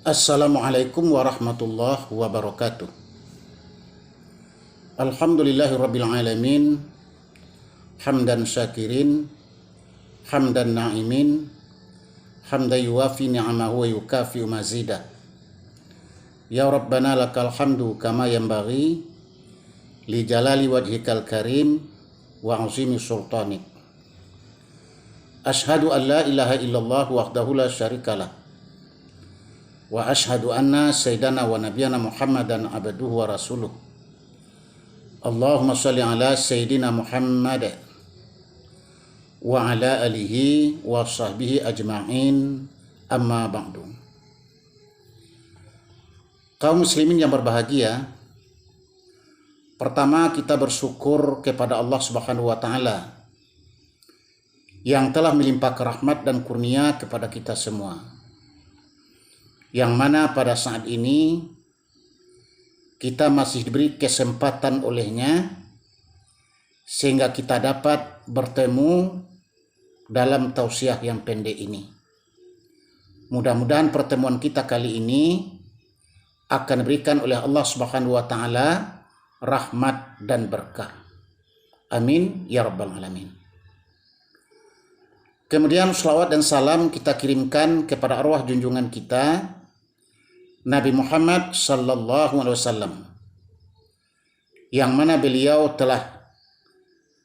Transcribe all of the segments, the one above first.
Assalamualaikum warahmatullahi wabarakatuh. Alhamdulillahirabbil alamin. Hamdan syakirin, hamdan na'imin, hamdan yuwafi ni'amahu wa yukafi'u mazidah. Ya Rabbana lakal hamdu kama yanbaghi li jalali wajhikal karim wa 'azimi sultanik. Asyhadu an la ilaha illallah wahdahu la syarikalah. Wa ashhadu anna sayyidana wa nabiyana Muhammadan abduhu wa rasuluh. Allahumma shalli ala sayyidina Muhammad wa ala alihi wa sahbihi ajma'in, amma ba'du. Kaum muslimin yang berbahagia, pertama kita bersyukur kepada Allah Subhanahu wa taala yang telah melimpahkan rahmat dan kurnia kepada kita semua, yang mana pada saat ini kita masih diberi kesempatan olehnya sehingga kita dapat bertemu dalam tausiah yang pendek ini. Mudah-mudahan pertemuan kita kali ini akan diberikan oleh Allah Subhanahu wa taala rahmat dan berkah. Amin ya rabbal alamin. Kemudian selawat dan salam kita kirimkan kepada arwah junjungan kita Nabi Muhammad sallallahu alaihi wasallam, yang mana beliau telah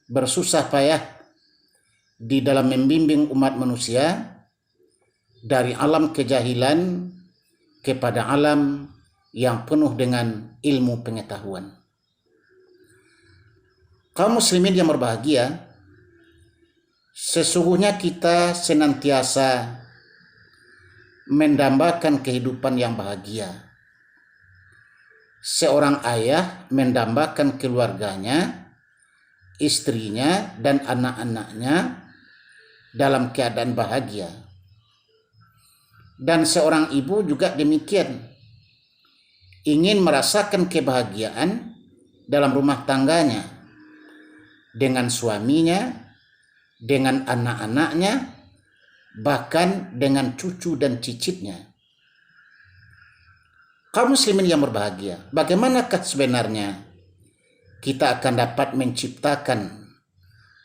bersusah payah di dalam membimbing umat manusia dari alam kejahilan kepada alam yang penuh dengan ilmu pengetahuan. Kaum muslimin yang berbahagia, sesungguhnya kita senantiasa mendambakan kehidupan yang bahagia. Seorang ayah mendambakan keluarganya, istrinya, dan anak-anaknya dalam keadaan bahagia. Dan seorang ibu juga demikian, ingin merasakan kebahagiaan dalam rumah tangganya, dengan suaminya, dengan anak-anaknya, bahkan dengan cucu dan cicitnya. Kaum muslimin yang berbahagia, bagaimanakah sebenarnya kita akan dapat menciptakan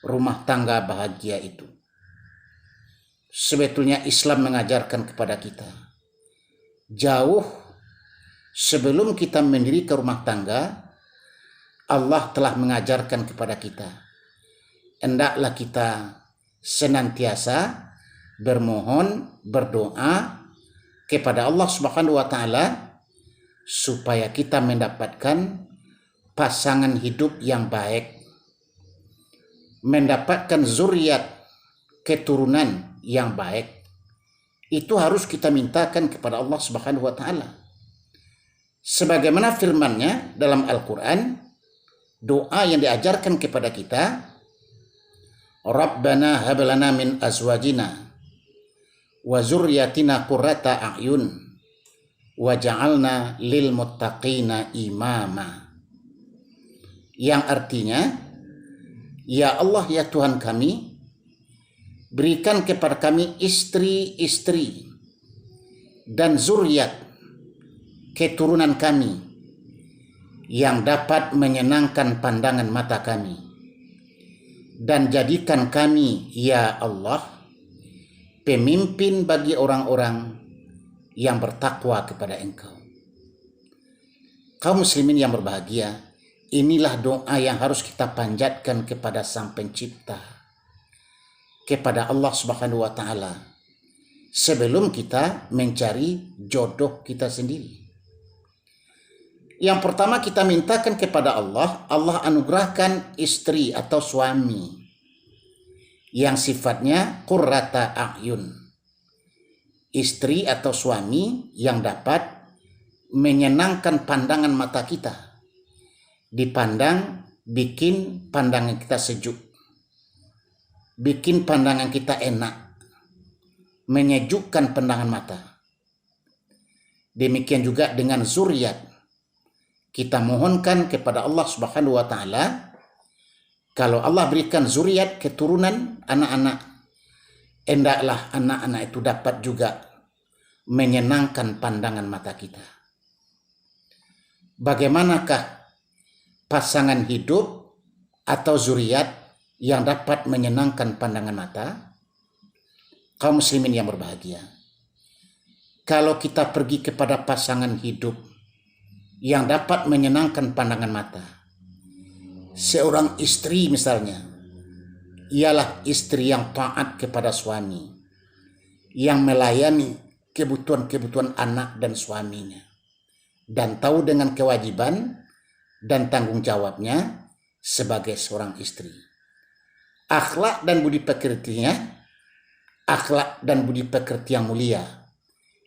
rumah tangga bahagia itu? Sebetulnya Islam mengajarkan kepada kita, jauh sebelum kita mendirikan rumah tangga, Allah telah mengajarkan kepada kita, hendaklah kita senantiasa bermohon, berdoa kepada Allah Subhanahu wa taala supaya kita mendapatkan pasangan hidup yang baik, mendapatkan zuriat, keturunan yang baik. Itu harus kita mintakan kepada Allah Subhanahu wa taala. Sebagaimana firman-Nya dalam Al-Qur'an, doa yang diajarkan kepada kita, Rabbana hab lana min azwajina wa zurriyatina qurrata a'yun waj'alna lil muttaqina imama. Yang artinya, ya Allah, ya Tuhan kami, berikan kepada kami istri-istri dan zuriat keturunan kami yang dapat menyenangkan pandangan mata kami, dan jadikan kami, ya Allah, pemimpin bagi orang-orang yang bertakwa kepada Engkau. Kaum muslimin yang berbahagia, inilah doa yang harus kita panjatkan kepada Sang Pencipta, kepada Allah Subhanahu wa taala, sebelum kita mencari jodoh kita sendiri. Yang pertama kita mintakan kepada Allah, Allah anugerahkan istri atau suami yang sifatnya qurrata a'yun, istri atau suami yang dapat menyenangkan pandangan mata kita, dipandang bikin pandangan kita sejuk, bikin pandangan kita enak, menyejukkan pandangan mata. Demikian juga dengan zuriat, kita mohonkan kepada Allah Subhanahu wa taala, kalau Allah berikan zuriat, keturunan, anak-anak, hendaklah anak-anak itu dapat juga menyenangkan pandangan mata kita. Bagaimanakah pasangan hidup atau zuriat yang dapat menyenangkan pandangan mata? Kaum muslimin yang berbahagia, kalau kita pergi kepada pasangan hidup yang dapat menyenangkan pandangan mata, seorang istri misalnya, ialah istri yang taat kepada suami, yang melayani kebutuhan-kebutuhan anak dan suaminya, dan tahu dengan kewajiban dan tanggung jawabnya sebagai seorang istri. Akhlak dan budi pekertinya, akhlak dan budi pekerti yang mulia,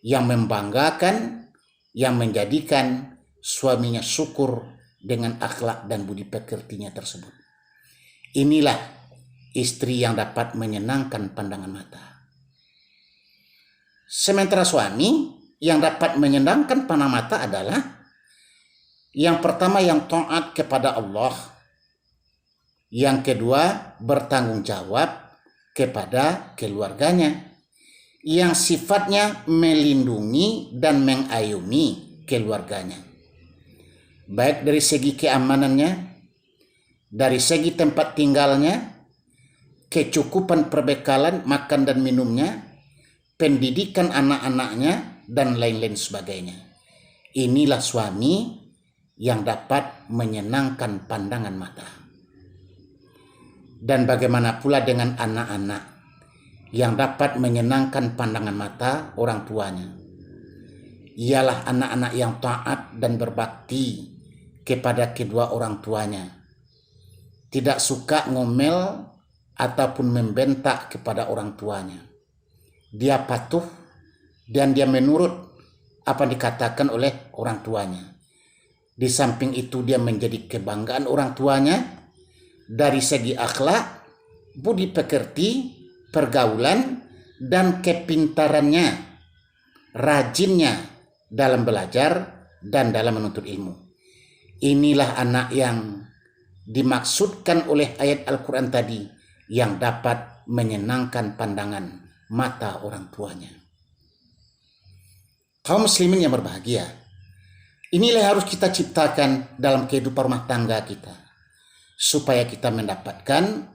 yang membanggakan, yang menjadikan suaminya syukur dengan akhlak dan budi pekertinya tersebut. Inilah istri yang dapat menyenangkan pandangan mata. Sementara suami yang dapat menyenangkan pandangan mata adalah yang pertama yang taat kepada Allah, yang kedua bertanggung jawab kepada keluarganya, yang sifatnya melindungi dan mengayomi keluarganya, baik dari segi keamanannya, dari segi tempat tinggalnya, kecukupan perbekalan makan dan minumnya, pendidikan anak-anaknya, dan lain-lain sebagainya. Inilah suami yang dapat menyenangkan pandangan mata. Dan bagaimana pula dengan anak-anak yang dapat menyenangkan pandangan mata orang tuanya? Ialah anak-anak yang taat dan berbakti kepada kedua orang tuanya, tidak suka ngomel ataupun membentak kepada orang tuanya. Dia patuh dan dia menurut apa dikatakan oleh orang tuanya. Di samping itu dia menjadi kebanggaan orang tuanya dari segi akhlak, budi pekerti, pergaulan, dan kepintarannya, rajinnya dalam belajar dan dalam menuntut ilmu. Inilah anak yang dimaksudkan oleh ayat Al-Quran tadi, yang dapat menyenangkan pandangan mata orang tuanya. Kaum muslimin yang berbahagia, inilah yang harus kita ciptakan dalam kehidupan rumah tangga kita, supaya kita mendapatkan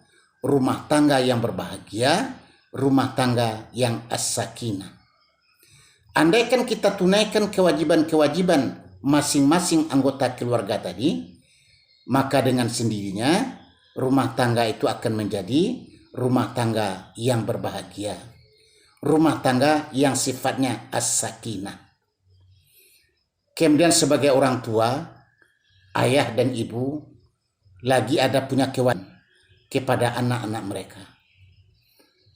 rumah tangga yang berbahagia, rumah tangga yang as-sakinah. Andaikan kita tunaikan kewajiban-kewajiban masing-masing anggota keluarga tadi, maka dengan sendirinya rumah tangga itu akan menjadi rumah tangga yang berbahagia, rumah tangga yang sifatnya as-sakinah. Kemudian sebagai orang tua, ayah dan ibu lagi ada punya kewajiban kepada anak-anak mereka.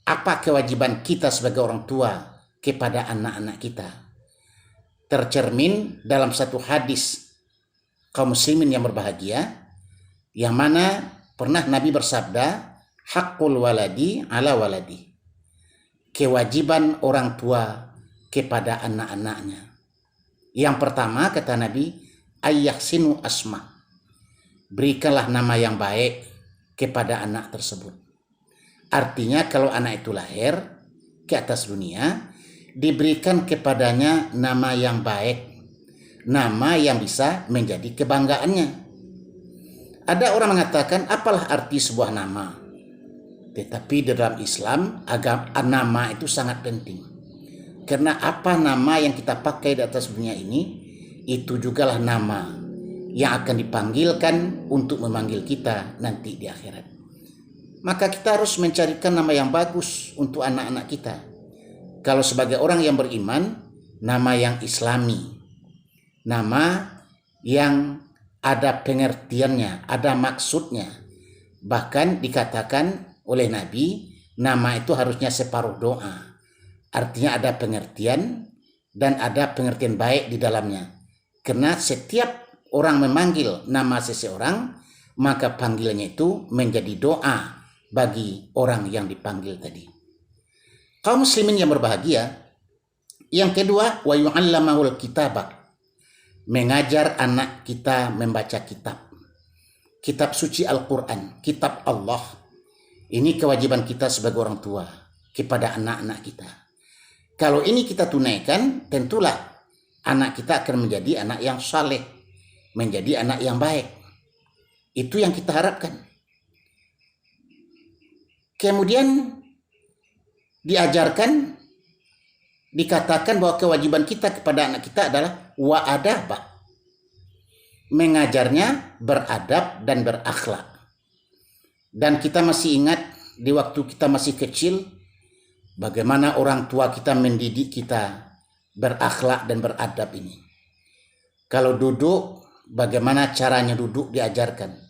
Apa kewajiban kita sebagai orang tua kepada anak-anak kita? Tercermin dalam satu hadis kaum muslimin yang berbahagia, yang mana pernah Nabi bersabda, haqqul waladi ala waladi, kewajiban orang tua kepada anak-anaknya. Yang pertama kata Nabi, ayyahsinu asma, berikanlah nama yang baik kepada anak tersebut. Artinya kalau anak itu lahir ke atas dunia, diberikan kepadanya nama yang baik, nama yang bisa menjadi kebanggaannya. Ada orang mengatakan, apalah arti sebuah nama? Tetapi di dalam Islam, nama itu sangat penting. Karena apa nama yang kita pakai di atas dunia ini, itu jugalah nama yang akan dipanggilkan untuk memanggil kita nanti di akhirat. Maka kita harus mencarikan nama yang bagus untuk anak-anak kita. Kalau sebagai orang yang beriman, nama yang islami, nama yang ada pengertiannya, ada maksudnya. Bahkan dikatakan oleh Nabi, nama itu harusnya separuh doa. Artinya ada pengertian dan ada pengertian baik di dalamnya. Karena setiap orang memanggil nama seseorang, maka panggilannya itu menjadi doa bagi orang yang dipanggil tadi. Kaum muslimin yang berbahagia, yang kedua, wa yu'allamahul kitabah, mengajar anak kita membaca kitab. Kitab suci Al-Quran, kitab Allah. Ini kewajiban kita sebagai orang tua kepada anak-anak kita. Kalau ini kita tunaikan, tentulah anak kita akan menjadi anak yang saleh, menjadi anak yang baik. Itu yang kita harapkan. Kemudian diajarkan, dikatakan bahwa kewajiban kita kepada anak kita adalah wa'adabah, mengajarnya beradab dan berakhlak. Dan kita masih ingat di waktu kita masih kecil, bagaimana orang tua kita mendidik kita berakhlak dan beradab ini. Kalau duduk, bagaimana caranya duduk diajarkan.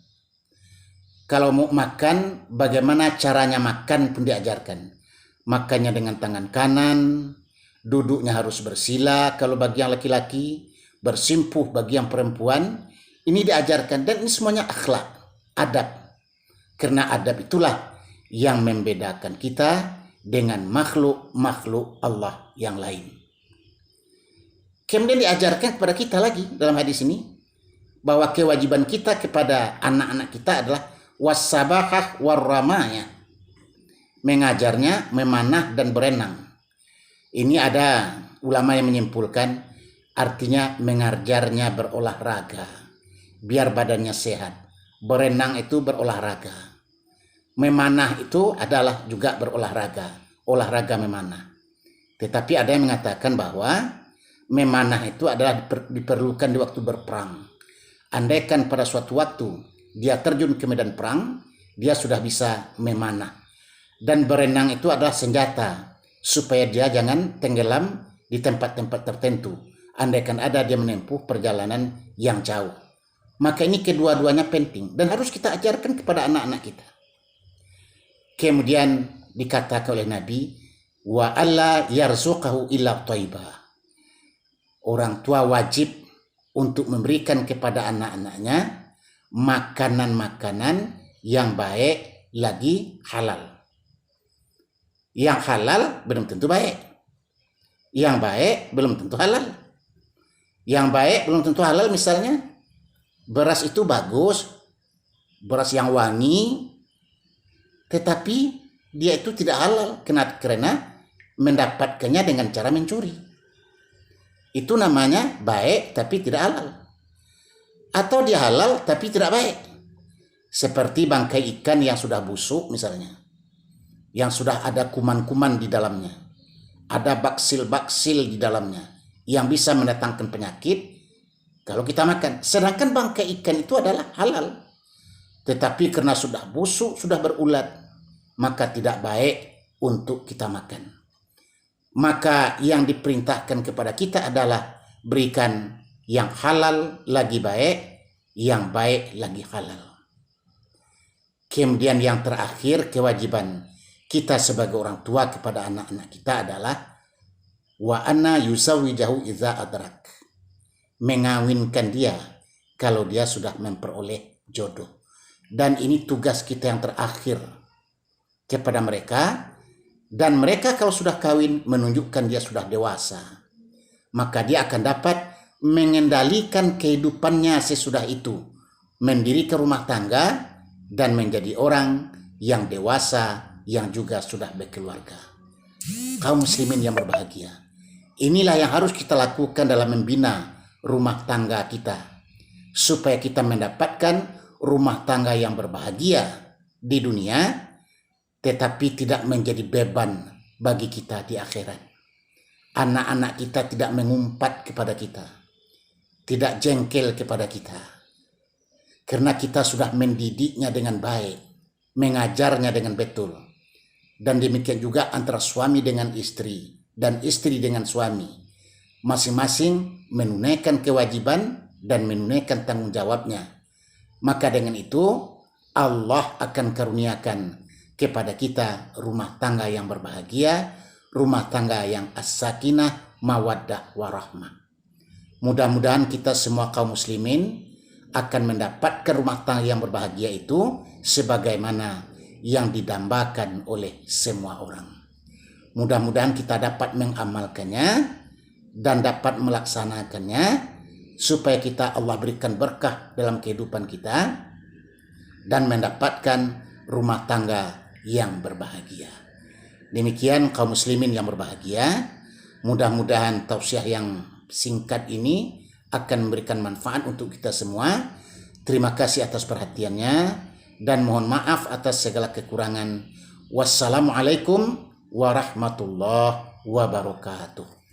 Kalau mau makan, bagaimana caranya makan pun diajarkan. Makannya dengan tangan kanan, duduknya harus bersila kalau bagi yang laki-laki, bersimpuh bagi yang perempuan. Ini diajarkan dan ini semuanya akhlak, adab. Karena adab itulah yang membedakan kita dengan makhluk-makhluk Allah yang lain. Kemudian diajarkan kepada kita lagi dalam hadis ini bahwa kewajiban kita kepada anak-anak kita adalah wassabahah warramaya, mengajarnya memanah dan berenang. Ini ada ulama yang menyimpulkan artinya mengajarnya berolahraga biar badannya sehat. Berenang itu berolahraga. Memanah itu adalah juga berolahraga. Olahraga memanah. Tetapi ada yang mengatakan bahwa memanah itu adalah diperlukan di waktu berperang. Andaikan pada suatu waktu dia terjun ke medan perang, dia sudah bisa memanah. Dan berenang itu adalah senjata supaya dia jangan tenggelam di tempat-tempat tertentu. Andaikan ada dia menempuh perjalanan yang jauh. Maka ini kedua-duanya penting dan harus kita ajarkan kepada anak-anak kita. Kemudian dikatakan oleh Nabi, wa alla yarzuqahu illa thayyibah. Orang tua wajib untuk memberikan kepada anak-anaknya makanan-makanan yang baik lagi halal. Yang halal belum tentu baik. Yang baik belum tentu halal. Yang baik belum tentu halal, misalnya beras itu bagus, beras yang wangi, tetapi dia itu tidak halal karena mendapatkannya dengan cara mencuri. Itu namanya baik tapi tidak halal. Atau dia halal tapi tidak baik. Seperti bangkai ikan yang sudah busuk misalnya, yang sudah ada kuman-kuman di dalamnya, ada baksil-baksil di dalamnya yang bisa mendatangkan penyakit kalau kita makan. Sedangkan bangkai ikan itu adalah halal. Tetapi karena sudah busuk, sudah berulat, maka tidak baik untuk kita makan. Maka yang diperintahkan kepada kita adalah berikan yang halal lagi baik, yang baik lagi halal. Kemudian yang terakhir, kewajiban kita sebagai orang tua kepada anak-anak kita adalah wa anna yusawijahu idza adrak, mengawinkan dia kalau dia sudah memperoleh jodoh. Dan ini tugas kita yang terakhir kepada mereka. Dan mereka kalau sudah kawin menunjukkan dia sudah dewasa, maka dia akan dapat mengendalikan kehidupannya sesudah itu, mendirikan rumah tangga dan menjadi orang yang dewasa yang juga sudah berkeluarga. Kaum muslimin yang berbahagia, inilah yang harus kita lakukan dalam membina rumah tangga kita, supaya kita mendapatkan rumah tangga yang berbahagia di dunia, tetapi tidak menjadi beban bagi kita di akhirat. Anak-anak kita tidak mengumpat kepada kita, tidak jengkel kepada kita, karena kita sudah mendidiknya dengan baik, mengajarnya dengan betul. Dan demikian juga antara suami dengan istri, dan istri dengan suami, masing-masing menunaikan kewajiban dan menunaikan tanggung jawabnya. Maka dengan itu Allah akan karuniakan kepada kita rumah tangga yang berbahagia, rumah tangga yang as-sakinah, mawaddah, warahmah. Mudah-mudahan kita semua kaum muslimin akan mendapatkan rumah tangga yang berbahagia itu sebagaimana yang didambakan oleh semua orang. Mudah-mudahan kita dapat mengamalkannya dan dapat melaksanakannya supaya kita Allah berikan berkah dalam kehidupan kita dan mendapatkan rumah tangga yang berbahagia. Demikian kaum muslimin yang berbahagia, Mudah-mudahan tausiah yang singkat ini akan memberikan manfaat untuk kita semua. Terima kasih atas perhatiannya dan mohon maaf atas segala kekurangan. Wassalamualaikum warahmatullahi wabarakatuh.